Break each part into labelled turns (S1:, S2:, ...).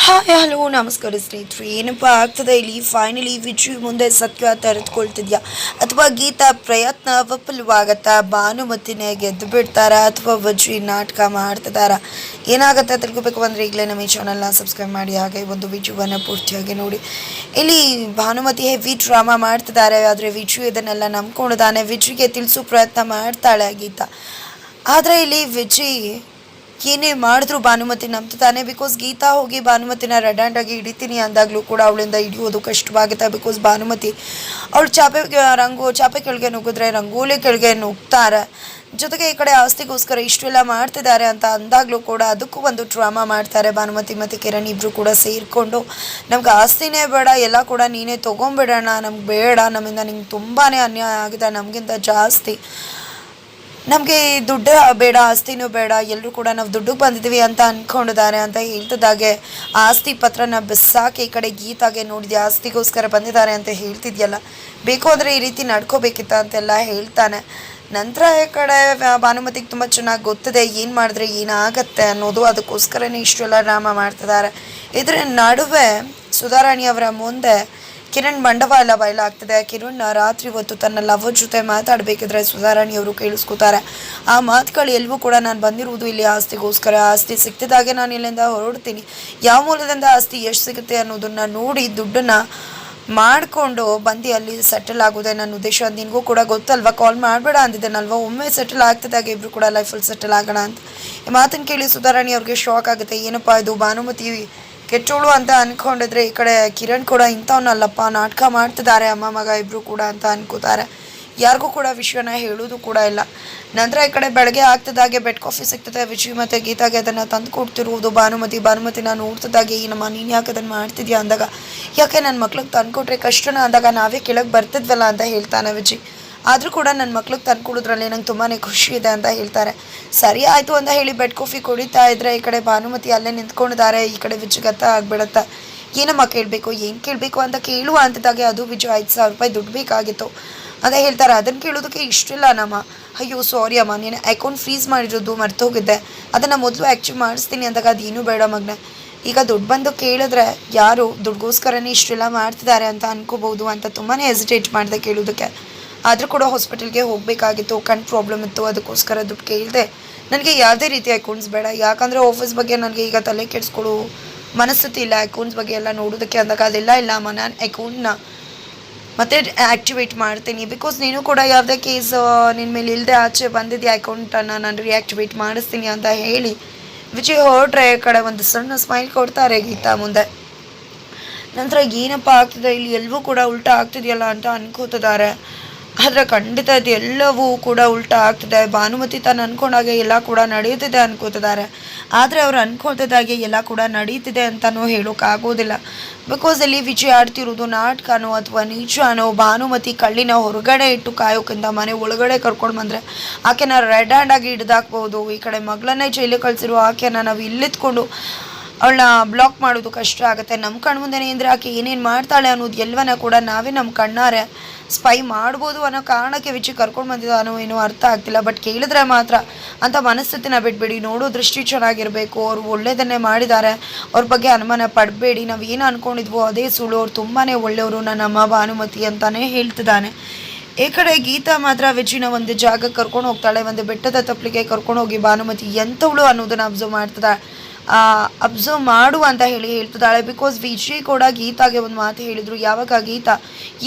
S1: Hi hello ನಮಸ್ಕಾರ ಸ್ನೇಹಿತರೆ. ಏನಪ್ಪ ಆಗ್ತದೆ ಇಲ್ಲಿ ಫೈನಲಿ ವಿಜಯ್ ಮುಂದೆ ಸತ್ಯ ತೆರೆದುಕೊಳ್ತಿದ್ಯಾ ಅಥವಾ ಗೀತಾ ಪ್ರಯತ್ನ ವಿಫಲವಾಗತ್ತಾ? ಭಾನುಮತಿನೇ ಗೆದ್ದು ಬಿಡ್ತಾರ ಅಥವಾ ವಿಜಯ್ ನಾಟಕ ಮಾಡ್ತಿದಾರ? ಏನಾಗುತ್ತೆ ತಿಳ್ಕೊಬೇಕು ಅಂದರೆ ಈಗಲೇ ನಮ್ಮ ಈ ಚಾನಲ್ನ ಸಬ್ಸ್ಕ್ರೈಬ್ ಮಾಡಿ, ಹಾಗೆ ಒಂದು ವಿಜಯವನ್ನು ಪೂರ್ತಿಯಾಗಿ ನೋಡಿ. ಇಲ್ಲಿ ಭಾನುಮತಿ ಹೆವಿ ಡ್ರಾಮಾ ಮಾಡ್ತಿದ್ದಾರೆ, ಆದರೆ ವಿಜಯ್ ಇದನ್ನೆಲ್ಲ ನಂಬ್ಕೊಂಡಿದ್ದಾನೆ. ವಿಜಯ್ಗೆ ತಿಳಿಸೋ ಪ್ರಯತ್ನ ಮಾಡ್ತಾಳೆ ಗೀತಾ. ಆದರೆ ಇಲ್ಲಿ ವಿಜಯ್ ಏನೇ ಮಾಡಿದ್ರು ಭಾನುಮತಿ ನಂಬ್ತಾನೆ. ಬಿಕಾಸ್ ಗೀತಾ ಹೋಗಿ ಭಾನುಮತಿನ ರೆಡ್ ಹ್ಯಾಂಡ್ ಆಗಿ ಹಿಡಿತೀನಿ ಅಂದಾಗಲೂ ಕೂಡ ಅವಳಿಂದ ಹಿಡಿಯೋದು ಕಷ್ಟವಾಗುತ್ತೆ. ಬಿಕಾಸ್ ಭಾನುಮತಿ ಅವಳು ಚಾಪೆ ಕೆಳಗೆ ನುಗ್ಗಿದ್ರೆ ರಂಗೋಲಿ ಕೆಳಗೆ ನುಗ್ತಾರೆ. ಜೊತೆಗೆ ಈ ಕಡೆ ಆಸ್ತಿಗೋಸ್ಕರ ಇಷ್ಟೆಲ್ಲ ಮಾಡ್ತಿದ್ದಾರೆ ಅಂತ ಅಂದಾಗಲೂ ಕೂಡ ಅದಕ್ಕೂ ಒಂದು ಡ್ರಾಮಾ ಮಾಡ್ತಾರೆ ಭಾನುಮತಿ ಮತ್ತು ಕಿರಣ್ ಇಬ್ಬರು ಕೂಡ ಸೇರಿಕೊಂಡು. ನಮ್ಗೆ ಆಸ್ತಿನೇ ಬೇಡ, ಎಲ್ಲ ಕೂಡ ನೀನೇ ತೊಗೊಂಬಿಡೋಣ, ನಮ್ಗೆ ಬೇಡ, ನಮ್ಮಿಂದ ನಿಂಗೆ ತುಂಬಾ ಅನ್ಯಾಯ ಆಗಿದೆ, ನಮಗಿಂತ ಜಾಸ್ತಿ ನಮಗೆ ದುಡ್ಡು ಬೇಡ, ಆಸ್ತಿನೂ ಬೇಡ, ಎಲ್ಲರೂ ಕೂಡ ನಾವು ದುಡ್ಡಿಗೆ ಬಂದಿದ್ದೀವಿ ಅಂತ ಅಂದ್ಕೊಂಡಿದ್ದಾರೆ ಅಂತ ಹೇಳ್ತಿದ್ದಾಗೆ ಆಸ್ತಿ ಪತ್ರನ ಬಿಸಾಕಿ ಈ ಕಡೆ ಗೀತಾಗೆ ನೋಡಿದ್ಯಾ ಆಸ್ತಿಗೋಸ್ಕರ ಬಂದಿದ್ದಾರೆ ಅಂತ ಹೇಳ್ತಿದ್ಯಲ್ಲ, ಬೇಕು ಅಂದರೆ ಈ ರೀತಿ ನಡ್ಕೋಬೇಕಿತ್ತ ಅಂತೆಲ್ಲ ಹೇಳ್ತಾನೆ. ನಂತರ ಈ ಕಡೆ ಭಾನುಮತಿಗೆ ತುಂಬ ಚೆನ್ನಾಗಿ ಗೊತ್ತಿದೆ ಏನು ಮಾಡಿದ್ರೆ ಏನಾಗತ್ತೆ ಅನ್ನೋದು, ಅದಕ್ಕೋಸ್ಕರನೇ ಇಷ್ಟೆಲ್ಲ ಡ್ರಾಮಾ ಮಾಡ್ತಿದ್ದಾರೆ. ಇದರ ನಡುವೆ ಸುಧಾರಾಣಿಯವರ ಮುಂದೆ ಕಿರಣ್ ಬಂಡವಾಳ ಬಯಲಾಗ್ತದೆ. ಕಿರಣ್ ರಾತ್ರಿ ಹೊತ್ತು ತನ್ನ ಲವ್ ಜೊತೆ ಮಾತಾಡಬೇಕಿದ್ರೆ ಸುಧಾರಾಣಿಯವರು ಕೇಳಿಸ್ಕೊತಾರೆ. ಆ ಮಾತುಗಳು ಎಲ್ಲವೂ ಕೂಡ ನಾನು ಬಂದಿರುವುದು ಇಲ್ಲಿ ಆಸ್ತಿಗೋಸ್ಕರ, ಆಸ್ತಿ ಸಿಕ್ತಿದ್ದಾಗೆ ನಾನು ಇಲ್ಲಿಂದ ಹೊರಡ್ತೀನಿ, ಯಾವ ಮೂಲದಿಂದ ಆಸ್ತಿ ಎಷ್ಟು ಸಿಗುತ್ತೆ ಅನ್ನೋದನ್ನು ನೋಡಿ ದುಡ್ಡನ್ನು ಮಾಡಿಕೊಂಡು ಬಂದು ಅಲ್ಲಿ ಸೆಟಲ್ ಆಗೋದೆ ನನ್ನ ಉದ್ದೇಶ. ನಿನಗೂ ಕೂಡ ಗೊತ್ತಲ್ವ, ಕಾಲ್ ಮಾಡಬೇಡ ಅಂದಿದ್ದೇನಲ್ವ, ಒಮ್ಮೆ ಸೆಟಲ್ ಆಗ್ತಿದ್ದಾಗೆ ಇಬ್ಬರು ಕೂಡ ಲೈಫಲ್ಲಿ ಸೆಟಲ್ ಆಗೋಣ ಅಂತ. ಈ ಮಾತನ್ನು ಕೇಳಿ ಸುಧಾರಾಣಿ ಅವ್ರಿಗೆ ಶಾಕ್ ಆಗುತ್ತೆ. ಏನಪ್ಪ ಇದು ಭಾನುಮತಿ ಕೆಟ್ಟೋಳು ಅಂತ ಅಂದ್ಕೊಂಡಿದ್ರೆ ಈ ಕಡೆ ಕಿರಣ್ ಕೂಡ ಇಂಥವನ್ನಲ್ಲಪ್ಪ, ನಾಟಕ ಮಾಡ್ತಿದ್ದಾರೆ ಅಮ್ಮ ಮಗ ಇಬ್ಬರು ಕೂಡ ಅಂತ ಅನ್ಕೋತಾರೆ. ಯಾರಿಗೂ ಕೂಡ ವಿಷಯನ ಹೇಳೋದು ಕೂಡ ಇಲ್ಲ. ನಂತರ ಈ ಕಡೆ ಬೆಳಗ್ಗೆ ಆಗ್ತಿದ್ದಾಗೆ ಬೆಡ್ ಕಾಫಿ ಸಿಗ್ತದೆ. ವಿಜಯ್ ಮತ್ತು ಗೀತಾಗೆ ಅದನ್ನು ತಂದು ಕೊಡ್ತಿರುವುದು ಭಾನುಮತಿನ ನೋಡ್ತಿದ್ದಾಗೆ, ಏನಮ್ಮ ನೀನು ಯಾಕೆ ಅದನ್ನು ಮಾಡ್ತಿದ್ಯಾ ಅಂದಾಗ, ಯಾಕೆ ನನ್ನ ಮಕ್ಳಿಗೆ ತಂದುಕೊಟ್ರೆ ಕಷ್ಟನ ಅಂದಾಗ ನಾವೇ ಕೆಳಗೆ ಬರ್ತಿದ್ವಲ್ಲ ಅಂತ ಹೇಳ್ತಾನೆ ವಿಜಯ್. ಆದರೂ ಕೂಡ ನನ್ನ ಮಕ್ಳಿಗೆ ತಂದ್ಕೊಡೋದ್ರಲ್ಲಿ ನಂಗೆ ತುಂಬಾ ಖುಷಿ ಇದೆ ಅಂತ ಹೇಳ್ತಾರೆ. ಸರಿ ಆಯಿತು ಅಂತ ಹೇಳಿ ಬೆಡ್ ಕಾಫಿ ಕುಡಿತಾ ಇದ್ರೆ ಈ ಕಡೆ ಭಾನುಮತಿ ಅಲ್ಲೇ ನಿಂತ್ಕೊಂಡಿದ್ದಾರೆ. ಈ ಕಡೆ ವಿಜಯಗತ್ತ ಆಗ್ಬಿಡತ್ತೆ. ಏನಮ್ಮ ಕೇಳಬೇಕು, ಏನು ಕೇಳಬೇಕು ಅಂತ ಕೇಳುವ ಅಂತಿದ್ದಾಗೆ ಅದು ವಿಜಯ್ 5,000 ರೂಪಾಯಿ ದುಡ್ಡು ಬೇಕಾಗಿತ್ತು ಅಂತ ಹೇಳ್ತಾರೆ. ಅದನ್ನು ಕೇಳೋದಕ್ಕೆ ಇಷ್ಟಿಲ್ಲ ನಮ್ಮ, ಅಯ್ಯೋ ಸಾರಿ ಅಮ್ಮ, ನೀನು ಅಕೌಂಟ್ ಫ್ರೀಸ್ ಮಾಡಿರೋದು ಮರ್ತೋಗಿದ್ದೆ, ಅದನ್ನು ಮೊದಲು ಆ್ಯಕ್ಚುಲಿ ಮಾಡಿಸ್ತೀನಿ ಅಂದಾಗ ಅದೇನೂ ಬೇಡ ಮಗನೆ, ಈಗ ದುಡ್ಡು ಬಂದು ಕೇಳಿದ್ರೆ ಯಾರು ದುಡ್ಗೋಸ್ಕರನೇ ಇಷ್ಟೆಲ್ಲ ಮಾಡ್ತಿದ್ದಾರೆ ಅಂತ ಅನ್ಕೋಬೋದು ಅಂತ ತುಂಬಾ ಹೆಸಿಟೇಟ್ ಮಾಡಿದೆ ಕೇಳೋದಕ್ಕೆ. ಆದರೂ ಕೂಡ ಹಾಸ್ಪಿಟಲ್ಗೆ ಹೋಗಬೇಕಾಗಿತ್ತು, ಕಣ್ಣು ಪ್ರಾಬ್ಲಮ್ ಇತ್ತು, ಅದಕ್ಕೋಸ್ಕರ ದುಡ್ಡು ಕೇಳಿದೆ. ನನಗೆ ಯಾವುದೇ ರೀತಿ ಅಕೌಂಟ್ಸ್ ಬೇಡ, ಯಾಕಂದರೆ ಆಫೀಸ್ ಬಗ್ಗೆ ನನಗೆ ಈಗ ತಲೆ ಕೆಡಿಸ್ಕೊಡು ಮನಸ್ಥಿತಿ ಇಲ್ಲ, ಅಕೌಂಟ್ಸ್ ಬಗ್ಗೆ ಎಲ್ಲ ನೋಡೋದಕ್ಕೆ ಅಂದಾಗ ಅದೆಲ್ಲ ಇಲ್ಲ ಅಮ್ಮ, ನಾನು ಅಕೌಂಟ್ನ ಮತ್ತೆ ಆ್ಯಕ್ಟಿವೇಟ್ ಮಾಡ್ತೀನಿ. ಬಿಕಾಸ್ ನೀನು ಕೂಡ ಯಾವುದೇ ಕೇಸ್ ನಿನ್ನ ಮೇಲೆ ಇಲ್ಲದೆ ಆಚೆ ಬಂದಿದ್ದೆ ಅಕೌಂಟನ್ನು ನಾನು ರಿಯಾಕ್ಟಿವೇಟ್ ಮಾಡಿಸ್ತೀನಿ ಅಂತ ಹೇಳಿ ವಿಜಯ್ ಹೊರಟ್ರೆ ಕಡೆ ಒಂದು ಸಣ್ಣ ಸ್ಮೈಲ್ ಕೊಡ್ತಾರೆ ಗೀತಾ ಮುಂದೆ. ನಂತರ ಏನಪ್ಪ ಆಗ್ತಿದೆ ಇಲ್ಲಿ, ಎಲ್ಲವೂ ಕೂಡ ಉಲ್ಟಾ ಆಗ್ತಿದೆಯಲ್ಲ ಅಂತ ಅನ್ಕೋತಿದ್ದಾರೆ. ಆದರೆ ಖಂಡಿತ ಇದು ಎಲ್ಲವೂ ಕೂಡ ಉಲ್ಟಾ ಆಗ್ತಿದೆ. ಭಾನುಮತಿ ತಾನು ಅಂದ್ಕೊಂಡಾಗೆ ಎಲ್ಲ ಕೂಡ ನಡೆಯುತ್ತಿದೆ ಅನ್ಕೋತಿದ್ದಾರೆ. ಆದರೆ ಅವ್ರು ಅನ್ಕೊಳ್ತಿದ್ದಾಗೆ ಎಲ್ಲ ಕೂಡ ನಡೀತಿದೆ ಅಂತಲೂ ಹೇಳೋಕ್ಕಾಗೋದಿಲ್ಲ. ಬಿಕಾಸ್ ಇಲ್ಲಿ ವಿಜಯ್ ಆಡ್ತಿರೋದು ನಾಟಕನೋ ಅಥವಾ ನಿಜನೋ, ಭಾನುಮತಿ ಕಳ್ಳಿನ ಹೊರಗಡೆ ಇಟ್ಟು ಕಾಯೋಕ್ಕಿಂತ ಮನೆ ಒಳಗಡೆ ಕರ್ಕೊಂಡು ಬಂದರೆ ಆಕೆನ ರೆಡ್ ಹ್ಯಾಂಡ್ ಆಗಿ ಹಿಡಿದಾಕ್ಬೋದು. ಈ ಕಡೆ ಮಗಳನ್ನೇ ಜೈಲಿಗೆ ಕಳಿಸಿರೋ ಆಕೆನ ನಾವು ಇಲ್ಲಿತ್ಕೊಂಡು ಅವಳನ್ನ ಬ್ಲಾಕ್ ಮಾಡೋದು ಕಷ್ಟ ಆಗುತ್ತೆ. ನಮ್ಮ ಕಣ್ಣು ಮುಂದೆನೇ ಅಂದರೆ ಆಕೆ ಏನೇನು ಮಾಡ್ತಾಳೆ ಅನ್ನೋದು ಎಲ್ಲವನ್ನ ಕೂಡ ನಾವೇ ನಮ್ಮ ಕಣ್ಣಾರೆ ಸ್ಪೈ ಮಾಡ್ಬೋದು ಅನ್ನೋ ಕಾರಣಕ್ಕೆ ವಿಜಯ್ ಕರ್ಕೊಂಡು ಬಂದಿದ್ದಾನೋ ಏನೋ ಅರ್ಥ ಆಗ್ತಿಲ್ಲ. ಬಟ್ ಕೇಳಿದ್ರೆ ಮಾತ್ರ ಅಂತ ಮನಸ್ಥಿತಿನ ಬಿಡಬೇಡಿ, ನೋಡೋ ದೃಷ್ಟಿ ಚೆನ್ನಾಗಿರಬೇಕು. ಅವ್ರು ಒಳ್ಳೇದನ್ನೇ ಮಾಡಿದ್ದಾರೆ, ಅವ್ರ ಬಗ್ಗೆ ಅನುಮಾನ ಪಡಬೇಡಿ, ನಾವು ಏನು ಅಂದ್ಕೊಂಡಿದ್ವೋ ಅದೇ ಸುಳ್ಳು, ಅವ್ರು ತುಂಬಾ ಒಳ್ಳೆಯವರು ನನ್ನಮ್ಮ ಭಾನುಮತಿ ಅಂತಲೇ ಹೇಳ್ತಿದ್ದಾನೆ. ಈ ಕಡೆ ಗೀತಾ ಮಾತ್ರ ವಿಜಯ್ನ ಒಂದು ಜಾಗಕ್ಕೆ ಕರ್ಕೊಂಡು ಹೋಗ್ತಾಳೆ, ಒಂದು ಬೆಟ್ಟದ ತಪ್ಪಲಿಗೆ ಕರ್ಕೊಂಡು ಹೋಗಿ ಭಾನುಮತಿ ಎಂಥವಳು ಅನ್ನೋದನ್ನು ಅಬ್ಸರ್ವ್ ಮಾಡ್ತಿದ್ದಾಳೆ. ಅಬ್ಸರ್ವ್ ಮಾಡು ಅಂತ ಹೇಳ್ತಿದ್ದಾಳೆ. ಬಿಕಾಸ್ ವಿಜಯ್ ಕೂಡ ಗೀತಾಗೆ ಒಂದು ಮಾತು ಹೇಳಿದರು. ಯಾವಾಗ ಗೀತಾ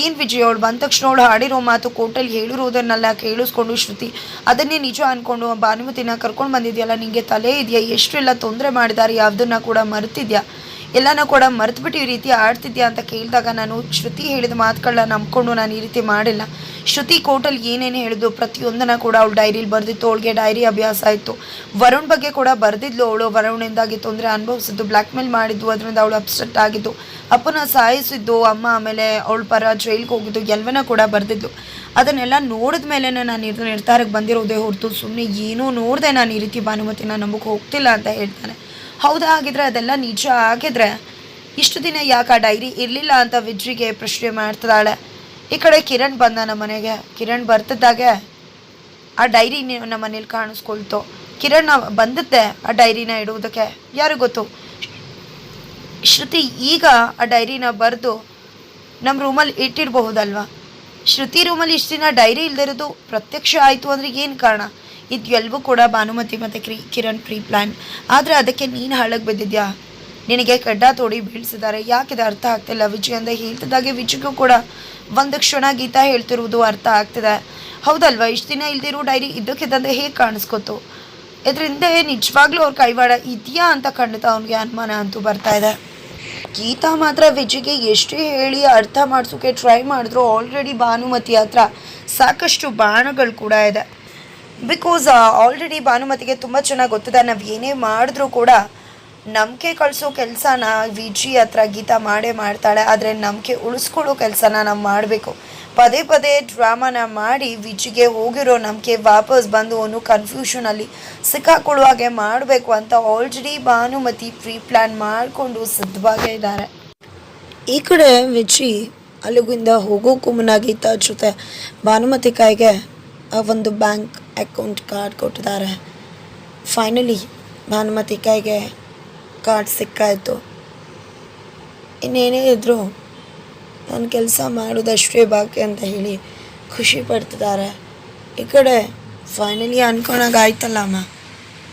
S1: ಏನು ವಿಜಯ್ ಅವಳು ಬಂದ ತಕ್ಷಣ ಅವಳು ಹಾಡಿರೋ ಮಾತು ಕೋರ್ಟಲ್ಲಿ ಹೇಳಿರೋದನ್ನೆಲ್ಲ ಕೇಳಿಸ್ಕೊಂಡು ಶ್ರುತಿ ಅದನ್ನೇ ನಿಜ ಅಂದ್ಕೊಂಡು ಭಾನುಮತಿನ ಕರ್ಕೊಂಡು ಬಂದಿದೆಯಲ್ಲ, ನಿಮಗೆ ತಲೆ ಇದೆಯಾ, ಎಷ್ಟೆಲ್ಲ ತೊಂದರೆ ಮಾಡಿದ್ದಾರೆ, ಯಾವುದನ್ನು ಕೂಡ ಮರ್ತಿದ್ಯಾ, ಎಲ್ಲನೂ ಕೂಡ ಮರೆತುಬಿಟ್ಟು ಈ ರೀತಿ ಆಡ್ತಿದ್ಯಾ ಅಂತ ಕೇಳಿದಾಗ ನಾನು ಶ್ರುತಿ ಹೇಳಿದ ಮಾತುಗಳನ್ನ ನಂಬ್ಕೊಂಡು ನಾನು ಈ ರೀತಿ ಮಾಡಿಲ್ಲ. ಶ್ರುತಿ ಕೋರ್ಟಲ್ಲಿ ಏನೇನು ಹೇಳಿದ್ದು ಪ್ರತಿಯೊಂದನ್ನು ಕೂಡ ಅವಳು ಡೈರಿಲಿ ಬರೆದಿತ್ತು, ಅವಳಿಗೆ ಡೈರಿ ಅಭ್ಯಾಸ ಇತ್ತು. ವರುಣ್ ಬಗ್ಗೆ ಕೂಡ ಬರೆದಿದ್ಲು ಅವಳು, ವರುಣಿಂದಾಗಿ ತೊಂದರೆ ಅನುಭವಿಸಿದ್ದು, ಬ್ಲ್ಯಾಕ್ ಮೇಲ್ ಮಾಡಿದ್ದು, ಅದರಿಂದ ಅವಳು ಅಪ್ಸೆಟ್ ಆಗಿದ್ದು, ಅಪ್ಪನ ಸಾಯಿಸಿದ್ದು, ಅಮ್ಮ ಆಮೇಲೆ ಅವಳ ಪರ ಜೈಲಿಗೆ ಹೋಗಿದ್ದು ಎಲ್ಲವನ್ನ ಕೂಡ ಬರೆದಿದ್ಲು. ಅದನ್ನೆಲ್ಲ ನೋಡಿದ ಮೇಲೆ ನಾನು ಇದು ನಿರ್ಧಾರಕ್ಕೆ ಬಂದಿರೋದೇ ಹೊರತು ಸುಮ್ಮನೆ ಏನೂ ನೋಡಿದೆ ನಾನು ಈ ರೀತಿ ಭಾನುಮತಿನ ನಂಬಕ್ಕೆ ಹೋಗ್ತಿಲ್ಲ ಅಂತ ಹೇಳ್ತಾನೆ. ಹೌದಾ, ಆಗಿದ್ರೆ ಅದೆಲ್ಲ ನಿಜ ಆಗಿದ್ರೆ ಇಷ್ಟು ದಿನ ಯಾಕೆ ಆ ಡೈರಿ ಇರಲಿಲ್ಲ ಅಂತ ವಿಜ್ರಿಗೆ ಪ್ರಶ್ನೆ ಮಾಡ್ತಿದ್ದಾಳೆ. ಈ ಕಡೆ ಕಿರಣ್ ಬಂದ ನಮ್ಮ ಮನೆಗೆ. ಕಿರಣ್ ಬರ್ತಿದ್ದಾಗೆ ಆ ಡೈರಿ ನಮ್ಮ ಮನೇಲಿ ಕಾಣಿಸ್ಕೊಳ್ತು. ಕಿರಣ್ ಬಂದಿದ್ದೆ ಆ ಡೈರಿನ ಇಡುವುದಕ್ಕೆ, ಯಾರು ಗೊತ್ತು. ಶ್ರುತಿ ಈಗ ಆ ಡೈರಿನ ಬರೆದು ನಮ್ಮ ರೂಮಲ್ಲಿ ಇಟ್ಟಿರಬಹುದಲ್ವಾ? ಶ್ರುತಿ ರೂಮಲ್ಲಿ ಇಷ್ಟು ದಿನ ಡೈರಿ ಇಲ್ದಿರೋದು ಪ್ರತ್ಯಕ್ಷ ಆಯಿತು ಅಂದರೆ ಏನು ಕಾರಣ? ಇದು ಎಲ್ಲವೂ ಕೂಡ ಭಾನುಮತಿ ಮತ್ತು ಕಿರಣ್ ಪ್ರೀ ಪ್ಲ್ಯಾನ್. ಆದರೆ ಅದಕ್ಕೆ ನೀನು ಹಳ್ಳಕ್ಕೆ ಬಿದ್ದಿದ್ಯಾ? ನಿನಗೆ ಕಡ್ಡ ತೋಡಿ ಬೀಳಿಸಿದ್ದಾರೆ. ಯಾಕಿದೆ ಅರ್ಥ ಆಗ್ತಿಲ್ಲ ವಿಜಯ್ ಅಂತ ಹೇಳ್ತಿದ್ದಾಗೆ ವಿಜಯ್ಗೂ ಕೂಡ ಒಂದು ಕ್ಷಣ ಗೀತಾ ಹೇಳ್ತಿರುವುದು ಅರ್ಥ ಆಗ್ತಿದೆ. ಹೌದಲ್ವಾ? ಇಷ್ಟು ದಿನ ಇಲ್ದಿರೋ ಡೈರಿ ಇದ್ದಕ್ಕಿದ್ದಂತೆ ಹೇಗೆ ಕಾಣಿಸ್ಕೊತು? ಇದರಿಂದ ನಿಜವಾಗ್ಲೂ ಅವ್ರ ಕೈವಾಡ ಇದೆಯಾ ಅಂತ ಖಂಡಿತ ಅವನಿಗೆ ಅನುಮಾನ ಅಂತೂ ಬರ್ತಾ ಇದೆ. ಗೀತಾ ಮಾತ್ರ ವಿಜಯ್ಗೆ ಎಷ್ಟೇ ಹೇಳಿ ಅರ್ಥ ಮಾಡಿಸೋಕೆ ಟ್ರೈ ಮಾಡಿದ್ರು ಆಲ್ರೆಡಿ ಭಾನುಮತಿ ಹತ್ರ ಸಾಕಷ್ಟು ಬಾಣಗಳು ಕೂಡ ಇದೆ. ಬಿಕಾಸ್ ಆಲ್ರೆಡಿ ಭಾನುಮತಿಗೆ ತುಂಬ ಚೆನ್ನಾಗಿ ಗೊತ್ತಿದೆ, ನಾವು ಏನೇ ಮಾಡಿದ್ರೂ ಕೂಡ ನಂಬಿಕೆ ಕಳಿಸೋ ಕೆಲಸನ ವಿಜಯ್ ಹತ್ರ ಗೀತಾ ಮಾಡೇ ಮಾಡ್ತಾಳೆ. ಆದರೆ ನಂಬಿಕೆ ಉಳಿಸ್ಕೊಳ್ಳೋ ಕೆಲಸನ ನಾವು ಮಾಡಬೇಕು. ಪದೇ ಪದೇ ಡ್ರಾಮಾನ ಮಾಡಿ ವಿಜಯ್ಗೆ ಹೋಗಿರೋ ನಂಬಿಕೆ ವಾಪಸ್ ಬಂದು ಅವನು ಕನ್ಫ್ಯೂಷನಲ್ಲಿ ಸಿಕ್ಕಾಕೊಳ್ಳುವ ಹಾಗೆ ಮಾಡಬೇಕು ಅಂತ ಆಲ್ರೆಡಿ ಭಾನುಮತಿ ಪ್ರೀ ಪ್ಲ್ಯಾನ್ ಮಾಡಿಕೊಂಡು ಸಿದ್ಧವಾಗೇ ಇದ್ದಾರೆ. ಈ ಕಡೆ ವಿಜಯ್ ಅಲ್ಲಿಗಿಂದ ಹೋಗೋಕ್ಕೂ ಮುನ್ನ ಗೀತಾ ಜೊತೆ ಭಾನುಮತಿ ಕೈಗೆ ಒಂದು ಬ್ಯಾಂಕ್ ಅಕೌಂಟ್ ಕಾರ್ಡ್ ಕೊಟ್ಟಿದ್ದಾರೆ. ಫೈನಲಿ ಭಾನುಮತಿ ಕೈಗೆ ಕಾರ್ಡ್ ಸಿಕ್ಕಾಯಿತು. ಇನ್ನೇನೇ ಇದ್ದರೂ ನನ್ನ ಕೆಲಸ ಮಾಡೋದಷ್ಟೇ ಬಾಕಿ ಅಂತ ಹೇಳಿ ಖುಷಿ ಪಡ್ತಿದ್ದಾರೆ. ಈ ಕಡೆ ಫೈನಲಿ ಆಯ್ತಲ್ಲ ಅಮ್ಮ,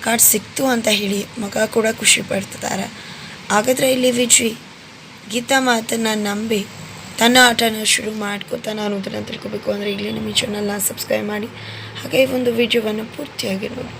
S1: ಕಾರ್ಡ್ ಸಿಕ್ತು ಅಂತ ಹೇಳಿ ಮಗ ಕೂಡ ಖುಷಿ ಪಡ್ತಿದ್ದಾರೆ. ಹಾಗಾದರೆ ಇಲ್ಲಿ ವಿಜಯ್ ಗೀತಾ ಮಾತನ್ನು ನಂಬಿ ತನ್ನ ಆಟನ ಶುರು ಮಾಡ್ಕೋತಾನೆ ಅನ್ನೋದನ್ನು ತಿಳ್ಕೊಬೇಕು ಅಂದರೆ ಈಗಲೇ ನಿಮ್ಮ ಚಾನಲ್ನ ಸಬ್ಸ್ಕ್ರೈಬ್ ಮಾಡಿ ಹಾಗೆ ಈ ಒಂದು ವಿಡಿಯೋವನ್ನು ಪೂರ್ತಿಯಾಗಿ ನೋಡಿ.